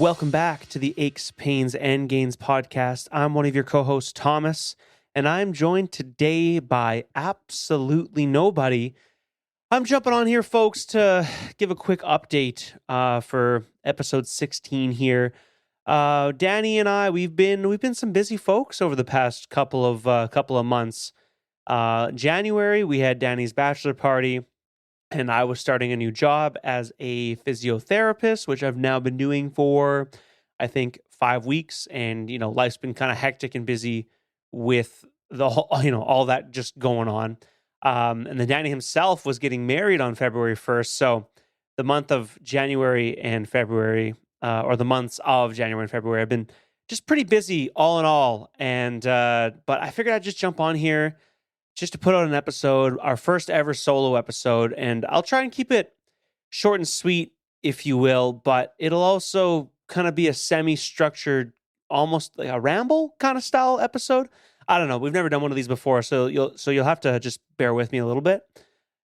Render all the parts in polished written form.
Welcome back to the Aches, Pains, and Gains podcast. I'm one of your co-hosts, Thomas, and I'm joined today by absolutely nobody. I'm jumping on here, folks, to give a quick update for episode 16 here. Danny and I, we've been some busy folks over the past couple of months. January, we had Danny's bachelor party, and I was starting a new job as a physiotherapist, which I've now been doing for, I think, 5 weeks. And, life's been kind of hectic and busy with the whole, all that just going on. And then Danny himself was getting married on February 1st. So the month of January and February, or the months of January and February, I've been just pretty busy all in all. And, but I figured I'd just jump on here just to put out an episode, our first ever solo episode, and I'll try and keep it short and sweet, if you will, but it'll also kind of be a semi-structured, almost like a ramble kind of style episode. I don't know. We've never done one of these before, so you'll have to just bear with me a little bit.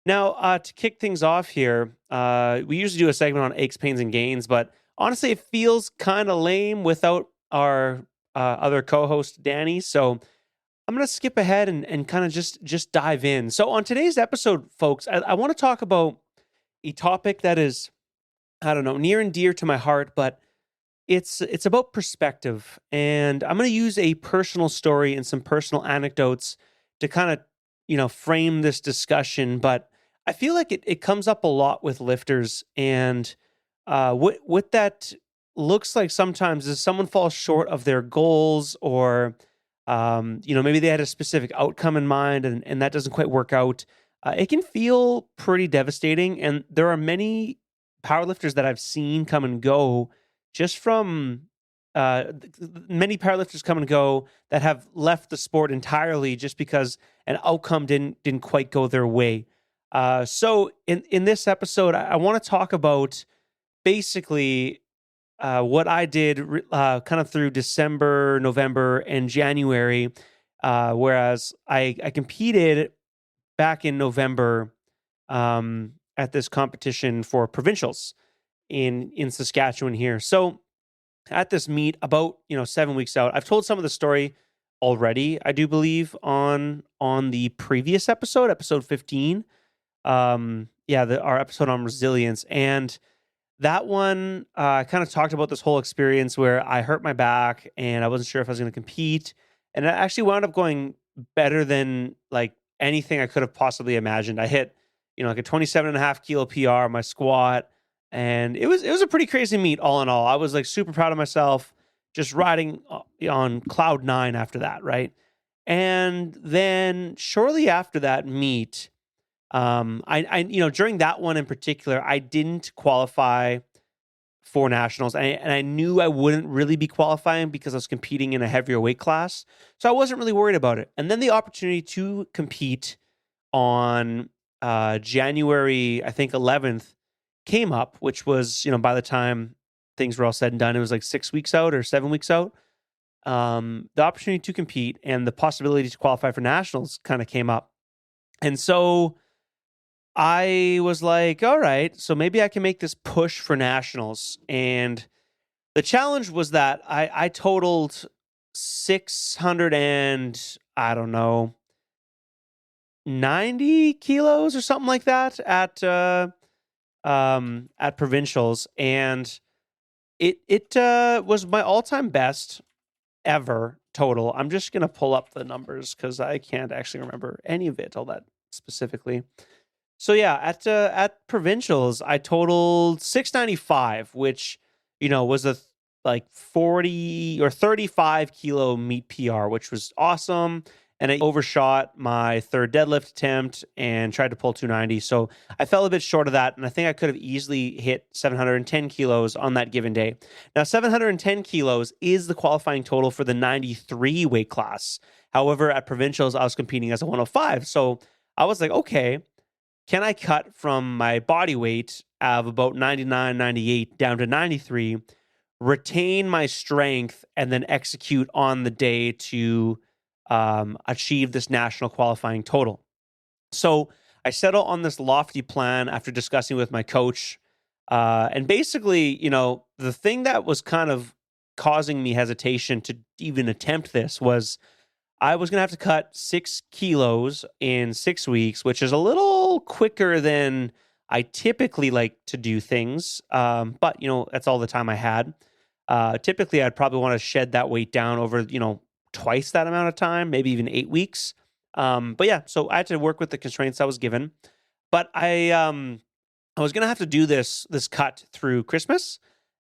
Now, to kick things off here, we usually do a segment on aches, pains, and gains, but honestly, it feels kind of lame without our other co-host, Danny, so I'm going to skip ahead and kind of just dive in. So on today's episode, folks, I want to talk about a topic that is, I don't know, near and dear to my heart, but it's about perspective. And I'm going to use a personal story and some personal anecdotes to kind of, frame this discussion. But I feel like it comes up a lot with lifters. And what that looks like sometimes is someone falls short of their goals, or maybe they had a specific outcome in mind and that doesn't quite work out. It can feel pretty devastating. And there are many powerlifters that I've seen come and go just from many powerlifters come and go that have left the sport entirely just because an outcome didn't quite go their way. So in this episode, I want to talk about basically what I did kind of through December, November, and January, whereas I competed back in November at this competition for provincials in Saskatchewan here. So at this meet, about 7 weeks out, I've told some of the story already, I do believe, on the previous episode 15. Our episode on resilience. And that one, I kind of talked about this whole experience where I hurt my back and I wasn't sure if I was going to compete. And it actually wound up going better than like anything I could have possibly imagined. I hit, like a 27.5 kilo PR, my squat. And it was a pretty crazy meet all in all. I was like super proud of myself, just riding on cloud 9 after that, right? And then shortly after that meet, I during that one in particular, I didn't qualify for nationals, and I knew I wouldn't really be qualifying because I was competing in a heavier weight class, so I wasn't really worried about it. And then the opportunity to compete on January, I think 11th, came up, which was by the time things were all said and done, it was like 6 weeks out or 7 weeks out. The opportunity to compete and the possibility to qualify for nationals kind of came up, and so I was like, all right, so maybe I can make this push for nationals. And the challenge was that I totaled 600 and, I don't know, 90 kilos or something like that at provincials. And it was my all-time best ever total. I'm just going to pull up the numbers because I can't actually remember any of it all that specifically. So yeah, at provincials, I totaled 695, which, was a 40 or 35 kilo meet PR, which was awesome. And I overshot my third deadlift attempt and tried to pull 290. So I fell a bit short of that. And I think I could have easily hit 710 kilos on that given day. Now, 710 kilos is the qualifying total for the 93 weight class. However, at provincials, I was competing as a 105. So I was like, okay, can I cut from my body weight of about 99, 98 down to 93, retain my strength, and then execute on the day to achieve this national qualifying total? So I settled on this lofty plan after discussing with my coach And basically, the thing that was kind of causing me hesitation to even attempt this was I was going to have to cut 6 kilos in 6 weeks, which is a little quicker than I typically like to do things. But, that's all the time I had. Typically, I'd probably want to shed that weight down over, twice that amount of time, maybe even 8 weeks. But yeah, so I had to work with the constraints I was given. But I was gonna have to do this cut through Christmas.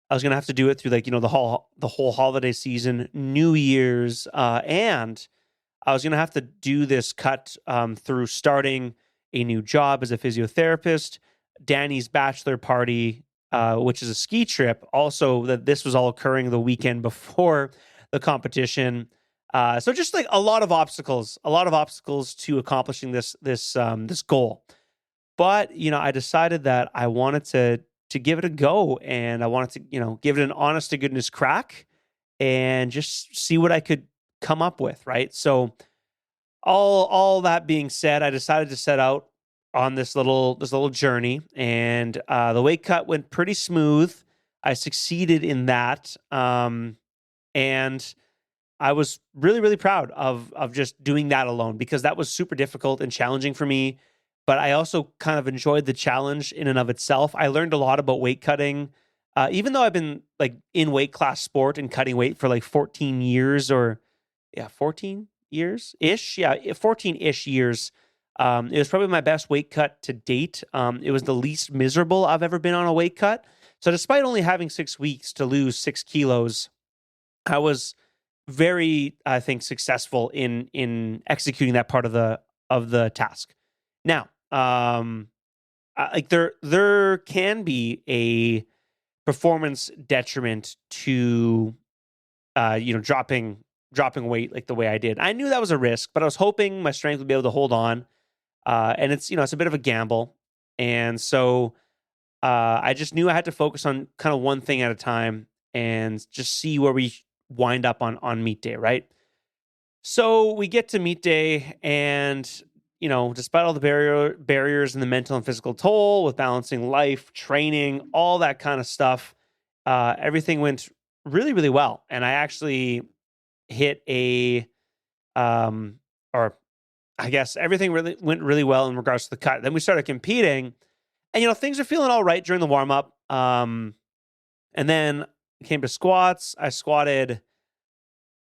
I was gonna have to do it through the whole holiday season, New Year's, and I was gonna have to do this cut through starting a new job as a physiotherapist, Danny's bachelor party, which is a ski trip. Also, that this was all occurring the weekend before the competition. So just like a lot of obstacles to accomplishing this goal. But, I decided that I wanted to give it a go, and I wanted to, give it an honest to goodness crack and just see what I could come up with, right? So all that being said, I decided to set out on this little journey, and the weight cut went pretty smooth. I succeeded in that. And I was really, really proud of just doing that alone, because that was super difficult and challenging for me. But I also kind of enjoyed the challenge in and of itself. I learned a lot about weight cutting, even though I've been like in weight class sport and cutting weight for like 14 years, or 14 years ish. Yeah, 14-ish years. It was probably my best weight cut to date. It was the least miserable I've ever been on a weight cut. So despite only having 6 weeks to lose 6 kilos, I was very, I think, successful in executing that part of the task. Now, like there can be a performance detriment to dropping weight like the way I did. I knew that was a risk, but I was hoping my strength would be able to hold on. And it's it's a bit of a gamble, and so I just knew I had to focus on kind of one thing at a time and just see where we wind up on meet day, right? So we get to meet day, and despite all the barriers and the mental and physical toll with balancing life, training, all that kind of stuff, everything went really, really well. And I actually hit or I guess everything really went really well in regards to the cut. Then we started competing, and things are feeling all right during the warm up. And then it came to squats. I squatted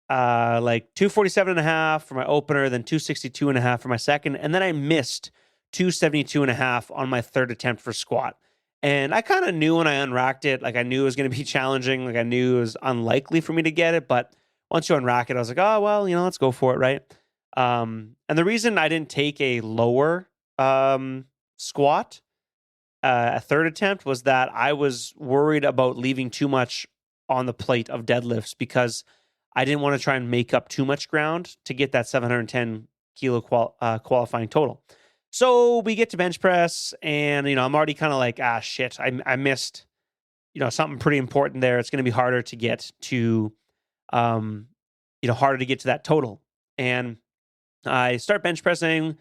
like 247.5 for my opener, then 262.5 for my second, and then I missed 272.5 on my third attempt for squat. And I kind of knew when I unracked it, like I knew it was going to be challenging, like I knew it was unlikely for me to get it, but once you unrack it, I was like, oh well, let's go for it, right? And the reason I didn't take a lower squat a third attempt was that I was worried about leaving too much on the plate of deadlifts, because I didn't want to try and make up too much ground to get that 710 kilo qualifying total. So we get to bench press, and I'm already kind of like, shit, I missed something pretty important there. It's going to be harder to get to harder to get to that total. And I start bench pressing.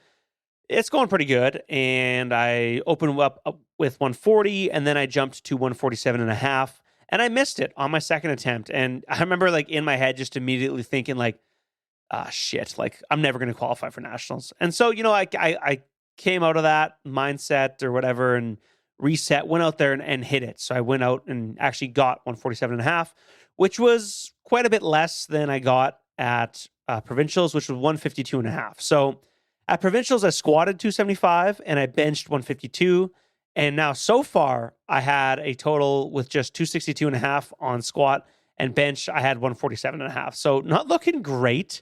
It's going pretty good, and I open up with 140, and then I jumped to 147.5. And I missed it on my second attempt. And I remember like in my head just immediately thinking like, shit, like I'm never going to qualify for nationals. And so, I came out of that mindset or whatever and reset, went out there and hit it. So I went out and actually got 147.5, which was quite a bit less than I got at provincials, which was 152.5. So at provincials, I squatted 275 and I benched 152. And now so far, I had a total with just 262.5 on squat, and bench, I had 147.5. So not looking great.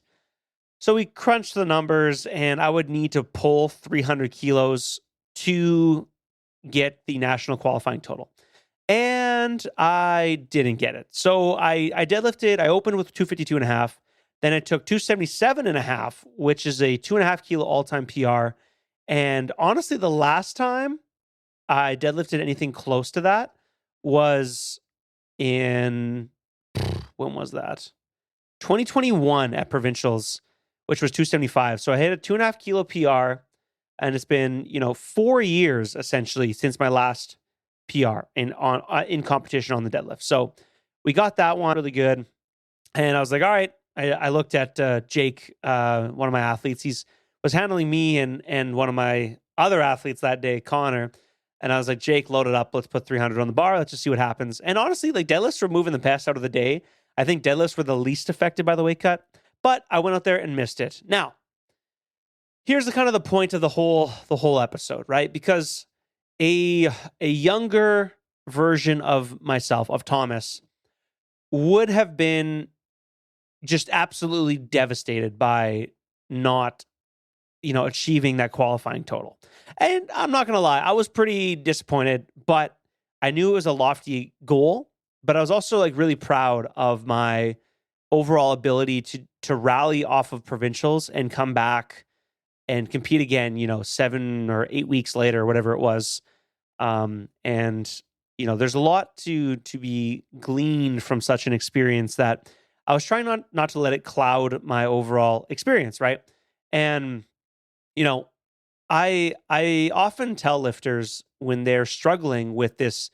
So we crunched the numbers, and I would need to pull 300 kilos to get the national qualifying total. And I didn't get it. So I deadlifted, I opened with 252.5. Then I took 277.5, which is a 2.5 kilo all-time PR. And honestly, the last time I deadlifted anything close to that was in, when was that? 2021 at provincials, which was 275. So I hit a 2.5 kilo PR, and it's been, 4 years essentially since my last PR in competition on the deadlift. So we got that one really good. And I was like, all right. I looked at Jake, one of my athletes. He's was handling me and one of my other athletes that day, Connor. And I was like, Jake, load it up. Let's put 300 on the bar. Let's just see what happens. And honestly, like deadlifts were moving the best out of the day. I think deadlifts were the least affected by the weight cut, but I went out there and missed it. Now, here's the kind of the point of the whole episode, right? Because a younger version of myself, of Thomas, would have been just absolutely devastated by not, achieving that qualifying total. And I'm not going to lie, I was pretty disappointed, but I knew it was a lofty goal, but I was also like really proud of my overall ability to rally off of provincials and come back and compete again, 7 or 8 weeks later, or whatever it was. And there's a lot to be gleaned from such an experience that I was trying not to let it cloud my overall experience, right? And I often tell lifters when they're struggling with this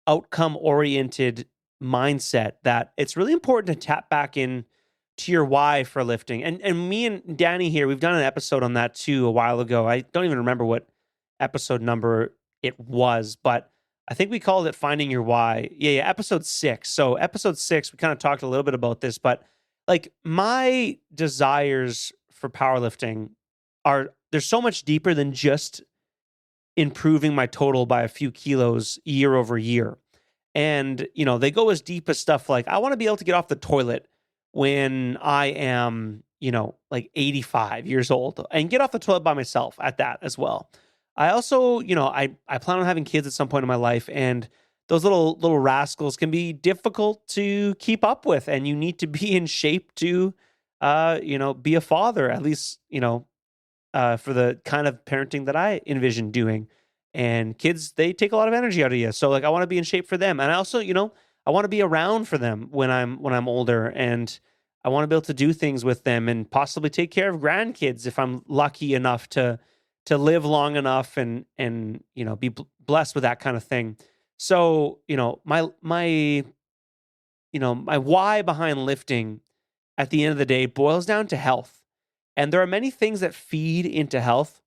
outcome oriented mindset that it's really important to tap back in to your why for lifting. And me and Danny here, we've done an episode on that too a while ago. I don't even remember what episode number it was, but I think we called it Finding Your Why. Yeah, episode 6. So episode 6, we kind of talked a little bit about this, but like my desires for powerlifting they're so much deeper than just improving my total by a few kilos year over year. And, they go as deep as stuff like, I want to be able to get off the toilet when I am, like 85 years old and get off the toilet by myself at that as well. I also, I plan on having kids at some point in my life, and those little rascals can be difficult to keep up with, and you need to be in shape to, be a father, at least, for the kind of parenting that I envision doing. And kids, they take a lot of energy out of you. So like, I want to be in shape for them. And I also, I want to be around for them when I'm older, and I want to be able to do things with them and possibly take care of grandkids if I'm lucky enough to live long enough and be blessed with that kind of thing. So, my why behind lifting at the end of the day boils down to health. And there are many things that feed into health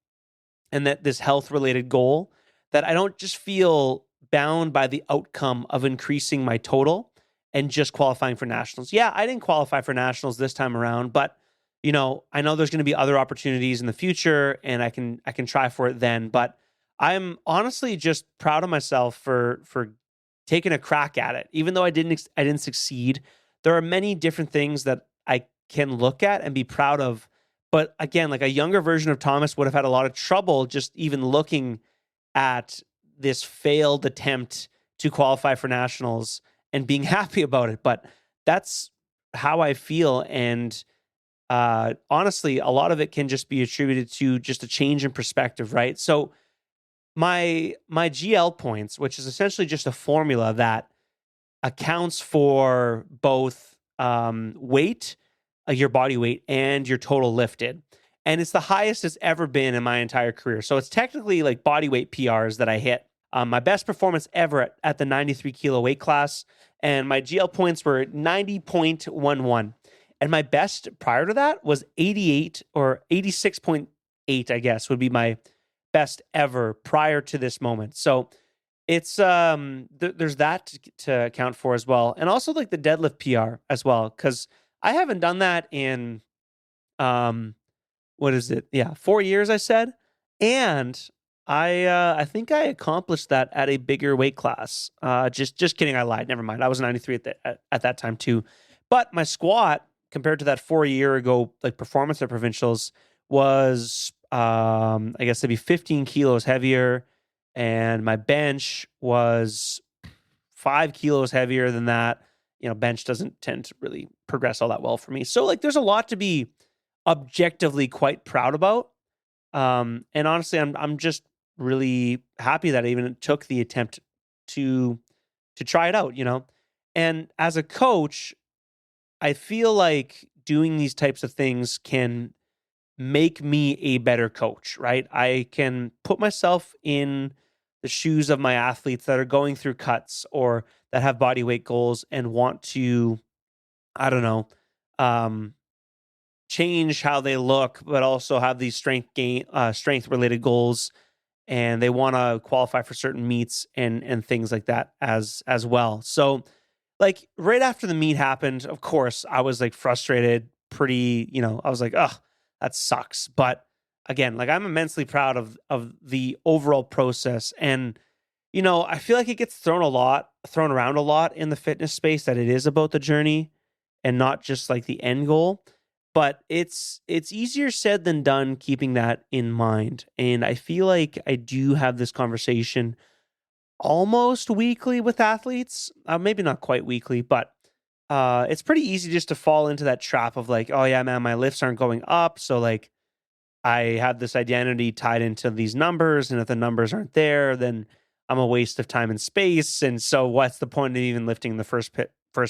and that this health related goal that I don't just feel bound by the outcome of increasing my total and just qualifying for nationals. Yeah, I didn't qualify for nationals this time around, but I know there's going to be other opportunities in the future, and I can try for it then. But I'm honestly just proud of myself for taking a crack at it. Even though I didn't succeed, there are many different things that I can look at and be proud of. But again, like a younger version of Thomas would have had a lot of trouble just even looking at this failed attempt to qualify for nationals and being happy about it. But that's how I feel. And honestly, a lot of it can just be attributed to just a change in perspective, right? So my GL points, which is essentially just a formula that accounts for both weight, your body weight, and your total lifted. And it's the highest it's ever been in my entire career. So it's technically like body weight PRs that I hit. My best performance ever at the 93 kilo weight class. And my GL points were 90.11. And my best prior to that was 88 or 86.8, I guess, would be my best ever prior to this moment. So it's there's that to account for as well. And also like the deadlift PR as well, because I haven't done that in what is it? Yeah, 4 years, I said. And I think I accomplished that at a bigger weight class. Just kidding, I lied. Never mind. I was 93 at that time too. But my squat compared to that 4 year ago like performance at provincials was I guess it'd be 15 kilos heavier, and my bench was 5 kilos heavier than that. Bench doesn't tend to really progress all that well for me. So like there's a lot to be objectively quite proud about. And honestly, I'm just really happy that I even took the attempt to try it out, And as a coach, I feel like doing these types of things can make me a better coach, right? I can put myself in the shoes of my athletes that are going through cuts or that have body weight goals and want to, I don't know, um, change how they look, but also have these strength related goals, and they want to qualify for certain meets and things like that as well. So like right after the meet happened, of course, I was like frustrated, pretty, I was like, "Ugh, that sucks." But again, like I'm immensely proud of the overall process. And I feel like it gets thrown around a lot in the fitness space, that it is about the journey and not just like the end goal. But it's easier said than done keeping that in mind. And I feel like I do have this conversation almost weekly with athletes. Maybe not quite weekly, but it's pretty easy just to fall into that trap of like, oh yeah, man, my lifts aren't going up. So like I have this identity tied into these numbers, and if the numbers aren't there, then I'm a waste of time and space. And so, what's the point of even lifting in the first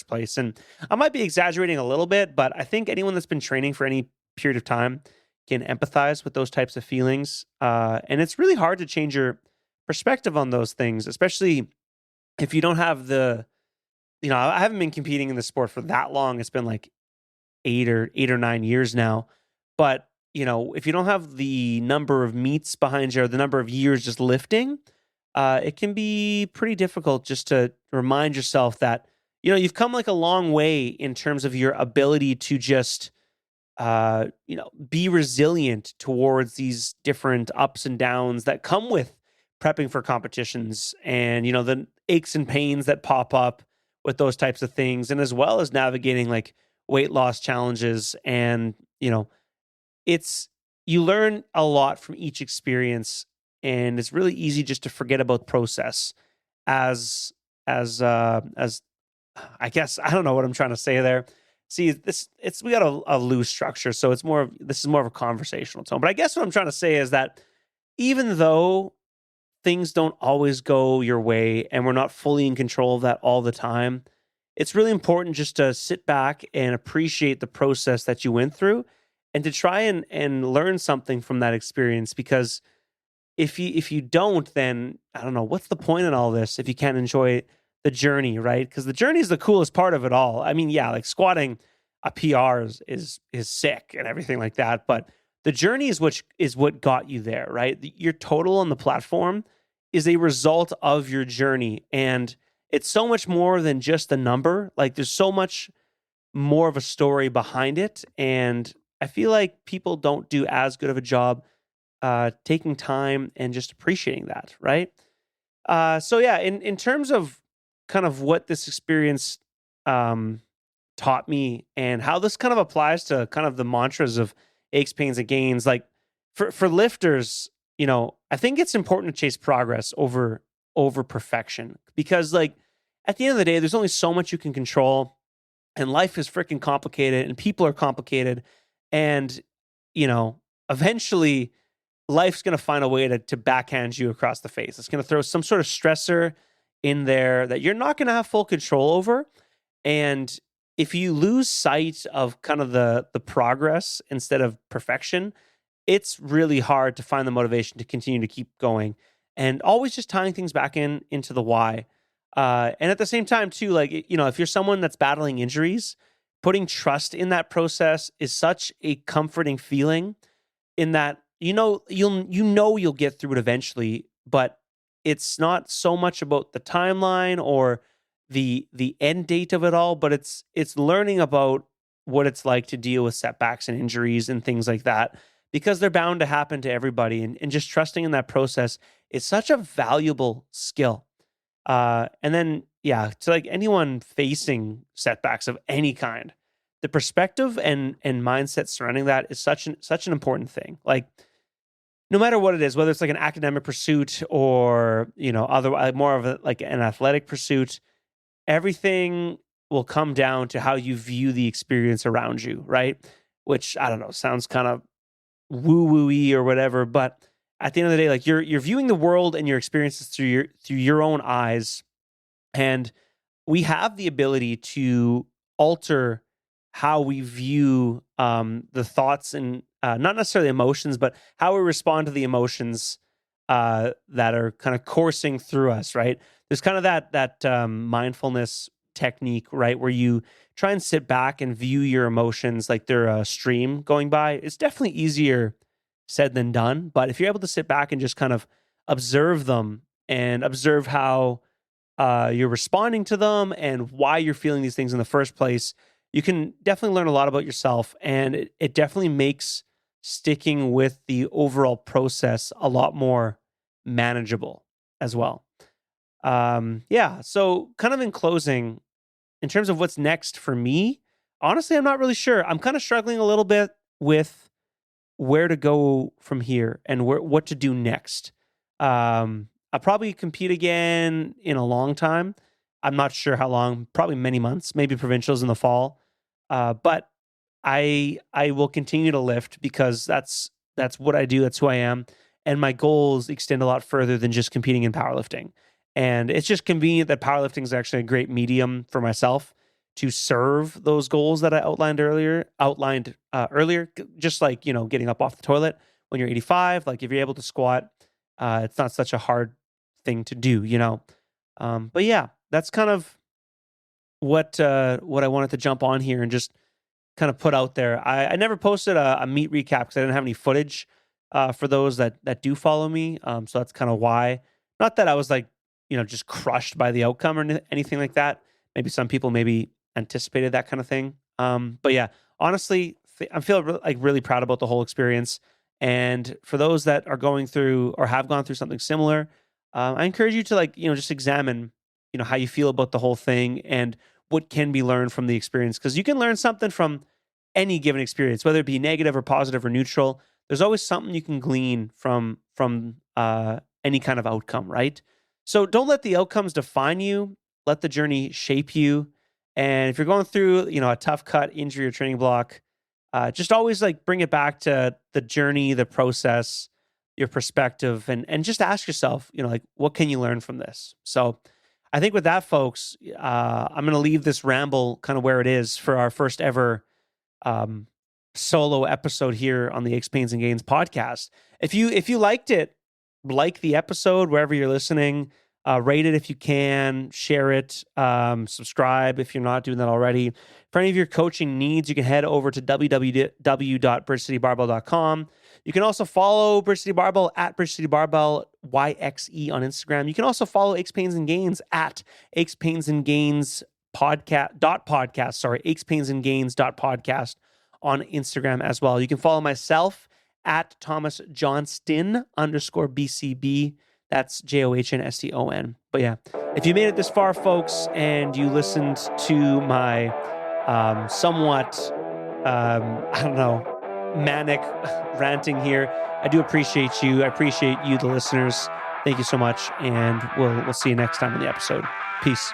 place? And I might be exaggerating a little bit, but I think anyone that's been training for any period of time can empathize with those types of feelings. And it's really hard to change your perspective on those things, especially if you don't have I haven't been competing in the sport for that long. It's been like 8 or 9 years now. But, if you don't have the number of meets behind you or the number of years just lifting, it can be pretty difficult just to remind yourself that, you've come like a long way in terms of your ability to just, be resilient towards these different ups and downs that come with prepping for competitions, and, the aches and pains that pop up with those types of things, and as well as navigating like weight loss challenges. And, it's you learn a lot from each experience, and it's really easy just to forget about the process as as I guess I don't know what I'm trying to say there. See, we got a loose structure, so this is more of a conversational tone. But I guess what I'm trying to say is that even though things don't always go your way and we're not fully in control of that all the time, it's really important just to sit back and appreciate the process that you went through, and to try and learn something from that experience. Because if you don't, then I don't know, what's the point in all this if you can't enjoy the journey, right? Because the journey is the coolest part of it all. I mean, yeah, like squatting a PR is sick and everything like that, but the journey is what got you there, right? Your total on the platform is a result of your journey, and it's so much more than just the number. Like there's so much more of a story behind it, and I feel like people don't do as good of a job taking time and just appreciating that, right? So yeah, in terms of kind of what this experience um, taught me and how this kind of applies to kind of the mantras of aches, pains, and gains, like for lifters, I think it's important to chase progress over perfection, because like at the end of the day, there's only so much you can control, and life is freaking complicated, and people are complicated, and eventually life's going to find a way to backhand you across the face. It's going to throw some sort of stressor in there that you're not going to have full control over. And if you lose sight of kind of the progress instead of perfection, it's really hard to find the motivation to continue to keep going, and always just tying things back into the why. And at the same time too, like, if you're someone that's battling injuries, putting trust in that process is such a comforting feeling, in that you'll get through it eventually. But it's not so much about the timeline or the end date of it all, but it's learning about what it's like to deal with setbacks and injuries and things like that, because they're bound to happen to everybody. And just trusting in that process is such a valuable skill. And then, yeah, to like anyone facing setbacks of any kind, the perspective and mindset surrounding that is such an important thing. Like, no matter what it is, whether it's like an academic pursuit or other more of like an athletic pursuit, everything will come down to how you view the experience around you, right? Which, I don't know, sounds kind of woo woo-y or whatever, but at the end of the day, like you're viewing the world and your experiences through your own eyes. And we have the ability to alter how we view the thoughts and not necessarily emotions, but how we respond to the emotions that are kind of coursing through us, right? There's kind of that mindfulness technique, right, where you try and sit back and view your emotions like they're a stream going by. It's definitely easier said than done, but if you're able to sit back and just kind of observe them and observe how you're responding to them and why you're feeling these things in the first place, you can definitely learn a lot about yourself, and it definitely makes sticking with the overall process a lot more manageable as well. Yeah. So, kind of in closing, in terms of what's next for me, honestly, I'm not really sure. I'm kind of struggling a little bit with where to go from here and what to do next. I'll probably compete again in a long time. I'm not sure how long, probably many months, maybe provincials in the fall. But I will continue to lift because that's what I do. That's who I am, and my goals extend a lot further than just competing in powerlifting. And it's just convenient that powerlifting is actually a great medium for myself to serve those goals that I outlined earlier. Just like getting up off the toilet when you're 85. Like if you're able to squat, it's not such a hard thing to do. But yeah, that's kind of what I wanted to jump on here and just kind of put out there. I never posted a meet recap because I didn't have any footage for those that do follow me. So that's kind of why. Not that I was like, just crushed by the outcome or anything like that. Maybe some people maybe anticipated that kind of thing. But yeah, honestly, I'm feeling like really proud about the whole experience. And for those that are going through or have gone through something similar, I encourage you to just examine, how you feel about the whole thing and what can be learned from the experience. Because you can learn something from any given experience, whether it be negative or positive or neutral. There's always something you can glean from any kind of outcome, right? So don't let the outcomes define you. Let the journey shape you. And if you're going through, a tough cut, injury, or training block, just always bring it back to the journey, the process, your perspective, and just ask yourself, what can you learn from this? So I think with that, folks, I'm going to leave this ramble kind of where it is for our first ever solo episode here on the Aches, Pains, and Gains podcast. If you liked it, like the episode wherever you're listening, rate it if you can, share it, subscribe if you're not doing that already. For any of your coaching needs, you can head over to www.bridgecitybarbell.com. You can also follow Bridge City Barbell at Bridge City Barbell YXE on Instagram. You can also follow Aches, Pains, and Gains at Aches, Pains, and Gains podcast. Aches, Pains, and Gains podcast on Instagram as well. You can follow myself at Thomas Johnston _BCB. That's JOHNSTON. But yeah, if you made it this far, folks, and you listened to my somewhat, manic ranting here, I do appreciate you. I appreciate you, the listeners. Thank you so much, and we'll see you next time on the episode. Peace.